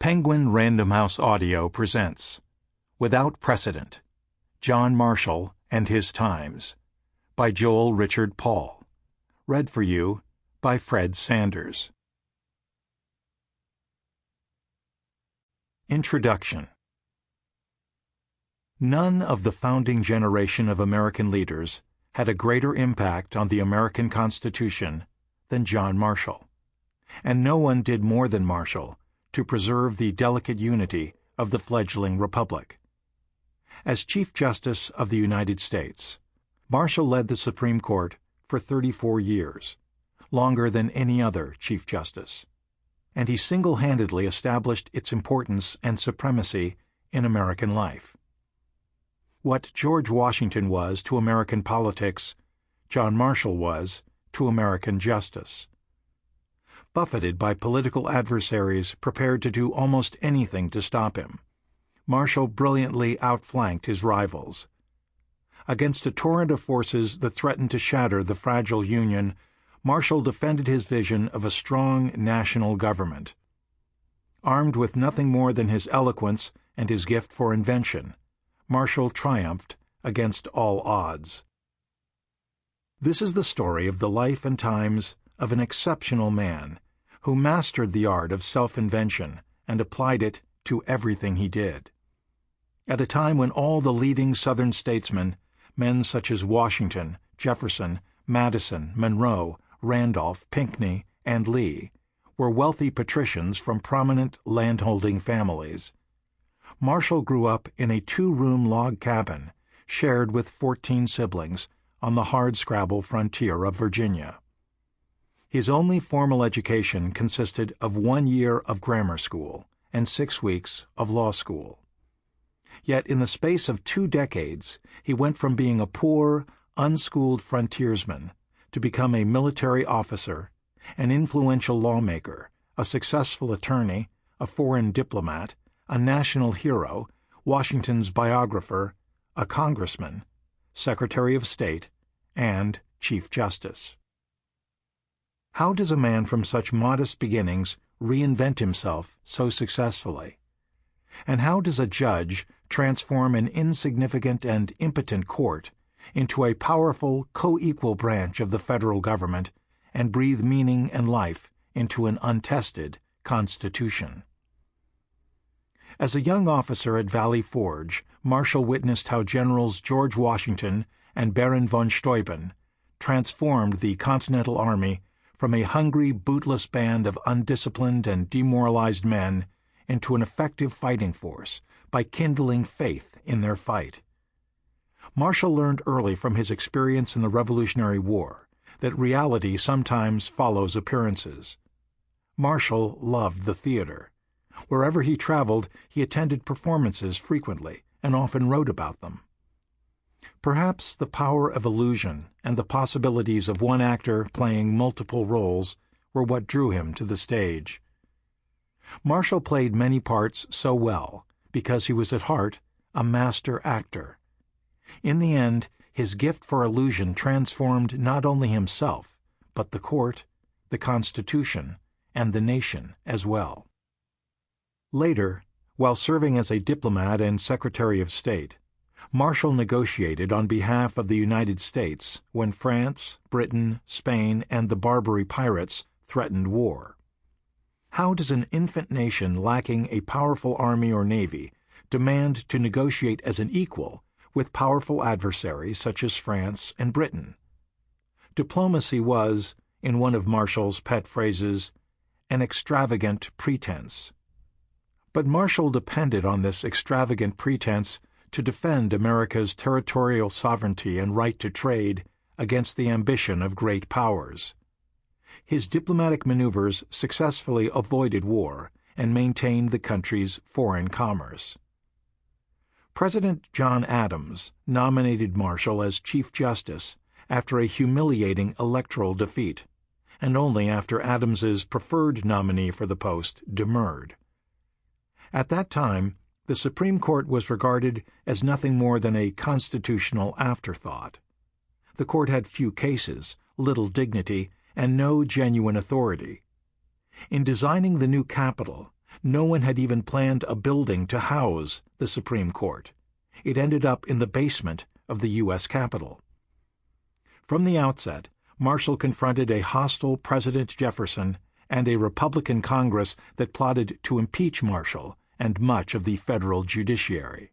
Penguin Random House Audio presents Without Precedent, John Marshall and His Times, by Joel Richard Paul. Read for you by Fred Sanders. Introduction. None of the founding generation of American leaders had a greater impact on the American Constitution than John Marshall, and no one did more than Marshall to preserve the delicate unity of the fledgling republic. As Chief Justice of the United States, Marshall led the Supreme Court for 34 years, longer than any other Chief Justice, and he single-handedly established its importance and supremacy in American life. What George Washington was to American politics, John Marshall was to American justice. Buffeted by political adversaries prepared to do almost anything to stop him, Marshall brilliantly outflanked his rivals. Against a torrent of forces that threatened to shatter the fragile Union, Marshall defended his vision of a strong national government. Armed with nothing more than his eloquence and his gift for invention, Marshall triumphed against all odds. This is the story of the life and times of an exceptional man who mastered the art of self-invention and applied it to everything he did. At a time when all the leading Southern statesmen, men such as Washington, Jefferson, Madison, Monroe, Randolph, Pinckney, and Lee, were wealthy patricians from prominent landholding families, Marshall grew up in a 2-room log cabin shared with 14 siblings on the hardscrabble frontier of Virginia. His only formal education consisted of 1 year of grammar school and 6 weeks of law school. Yet in the space of 2 decades, he went from being a poor, unschooled frontiersman to become a military officer, an influential lawmaker, a successful attorney, a foreign diplomat, a national hero, Washington's biographer, a congressman, Secretary of State, and Chief Justice. How does a man from such modest beginnings reinvent himself so successfully? And how does a judge transform an insignificant and impotent court into a powerful, co-equal branch of the federal government and breathe meaning and life into an untested Constitution? As a young officer at Valley Forge, Marshall witnessed how Generals George Washington and Baron von Steuben transformed the Continental Army from a hungry, bootless band of undisciplined and demoralized men into an effective fighting force by kindling faith in their fight. Marshall learned early from his experience in the Revolutionary War that reality sometimes follows appearances. Marshall loved the theater. Wherever he traveled, he attended performances frequently and often wrote about them. Perhaps the power of illusion and the possibilities of one actor playing multiple roles were what drew him to the stage. Marshall played many parts so well because he was at heart a master actor. In the end, his gift for illusion transformed not only himself, but the court, the Constitution, and the nation as well. Later, while serving as a diplomat and Secretary of State, Marshall negotiated on behalf of the United States when France, Britain, Spain, and the Barbary pirates threatened war. How does an infant nation lacking a powerful army or navy demand to negotiate as an equal with powerful adversaries such as France and Britain? Diplomacy was, in one of Marshall's pet phrases, an extravagant pretense. But Marshall depended on this extravagant pretense to defend America's territorial sovereignty and right to trade against the ambition of great powers. His diplomatic maneuvers successfully avoided war and maintained the country's foreign commerce. President John Adams nominated Marshall as Chief Justice after a humiliating electoral defeat, and only after Adams's preferred nominee for the post demurred. At that time, the Supreme Court was regarded as nothing more than a constitutional afterthought. The court had few cases, little dignity, and no genuine authority. In designing the new capital, No one had even planned a building to house the Supreme Court. It ended up in the basement of the U.S. Capitol. From the outset, Marshall confronted a hostile President Jefferson and a Republican Congress that plotted to impeach Marshall and much of the federal judiciary.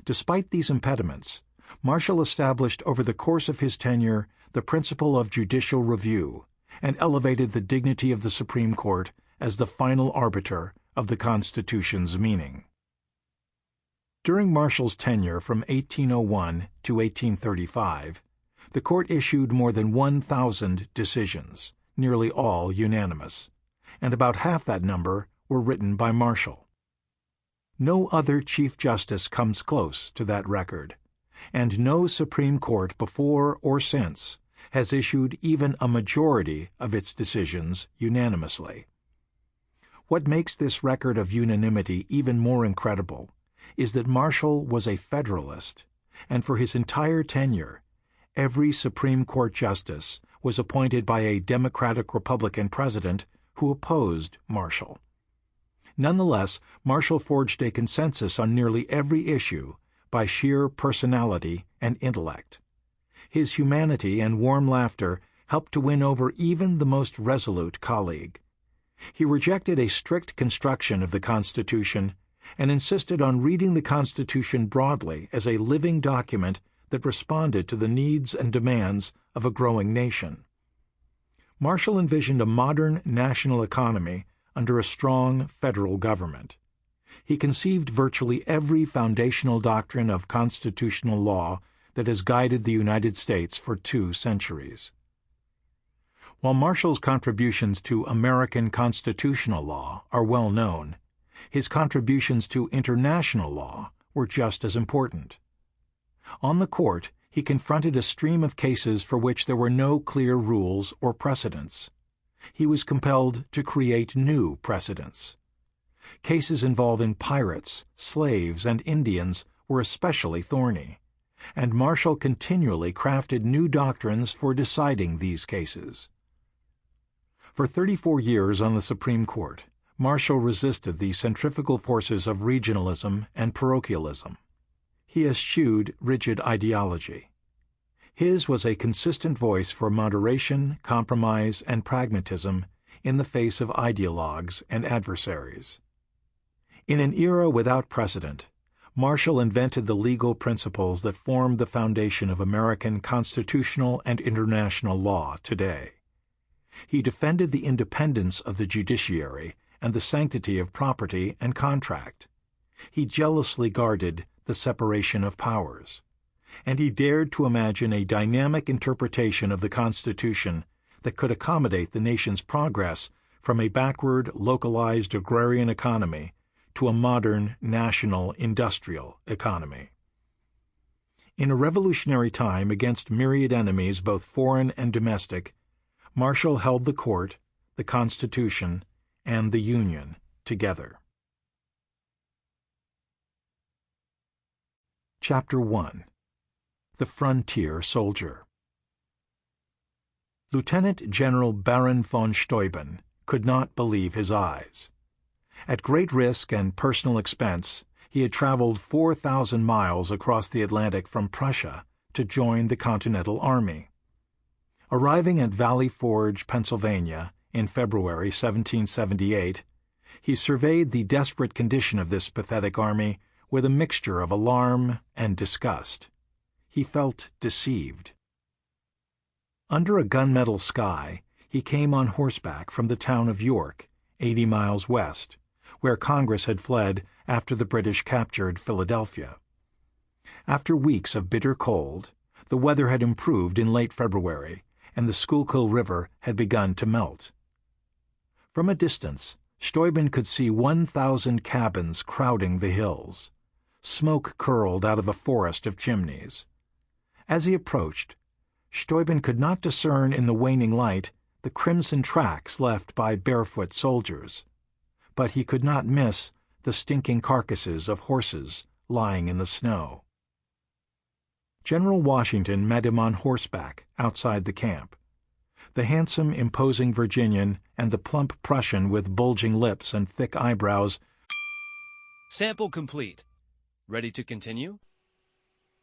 Despite these impediments, Marshall established over the course of his tenure the principle of judicial review and elevated the dignity of the Supreme Court as the final arbiter of the Constitution's meaning. During Marshall's tenure from 1801 to 1835, the Court issued more than 1,000 decisions, nearly all unanimous, and about half that number were written by Marshall. No other Chief Justice comes close to that record, and no Supreme Court before or since has issued even a majority of its decisions unanimously. What makes this record of unanimity even more incredible is that Marshall was a Federalist, and for his entire tenure, every Supreme Court justice was appointed by a Democratic-Republican president who opposed Marshall. Nonetheless, Marshall forged a consensus on nearly every issue by sheer personality and intellect. His humanity and warm laughter helped to win over even the most resolute colleague. He rejected a strict construction of the Constitution and insisted on reading the Constitution broadly as a living document that responded to the needs and demands of a growing nation. Marshall envisioned a modern national economy under a strong federal government. He conceived virtually every foundational doctrine of constitutional law that has guided the United States for 2 centuries. While Marshall's contributions to American constitutional law are well known, his contributions to international law were just as important. On the court, he confronted a stream of cases for which there were no clear rules or precedents. He was compelled to create new precedents. Cases involving pirates, slaves, and Indians were especially thorny, and Marshall continually crafted new doctrines for deciding these cases. For 34 years on the Supreme Court, Marshall resisted the centrifugal forces of regionalism and parochialism. He eschewed rigid ideology. His was a consistent voice for moderation, compromise, and pragmatism in the face of ideologues and adversaries. In an era without precedent, Marshall invented the legal principles that form the foundation of American constitutional and international law today. He defended the independence of the judiciary and the sanctity of property and contract. He jealously guarded the separation of powers, and he dared to imagine a dynamic interpretation of the Constitution that could accommodate the nation's progress from a backward, localized agrarian economy to a modern, national, industrial economy. In a revolutionary time against myriad enemies, both foreign and domestic, Marshall held the court, the Constitution, and the Union together. Chapter 1. The Frontier Soldier. Lieutenant General Baron von Steuben could not believe his eyes. At great risk and personal expense, he had traveled 4,000 miles across the Atlantic from Prussia to join the Continental Army. Arriving at Valley Forge, Pennsylvania, in February 1778, he surveyed the desperate condition of this pathetic army with a mixture of alarm and disgust. He felt deceived. Under a gunmetal sky, he came on horseback from the town of York, 80 miles west, where Congress had fled after the British captured Philadelphia. After weeks of bitter cold, the weather had improved in late February, and the Schuylkill River had begun to melt. From a distance, Steuben could see 1,000 cabins crowding the hills. Smoke curled out of a forest of chimneys. As he approached, Steuben could not discern in the waning light the crimson tracks left by barefoot soldiers, but he could not miss the stinking carcasses of horses lying in the snow. General Washington met him on horseback outside the camp. The handsome, imposing Virginian and the plump Prussian with bulging lips and thick eyebrows. Sample complete. Ready to continue?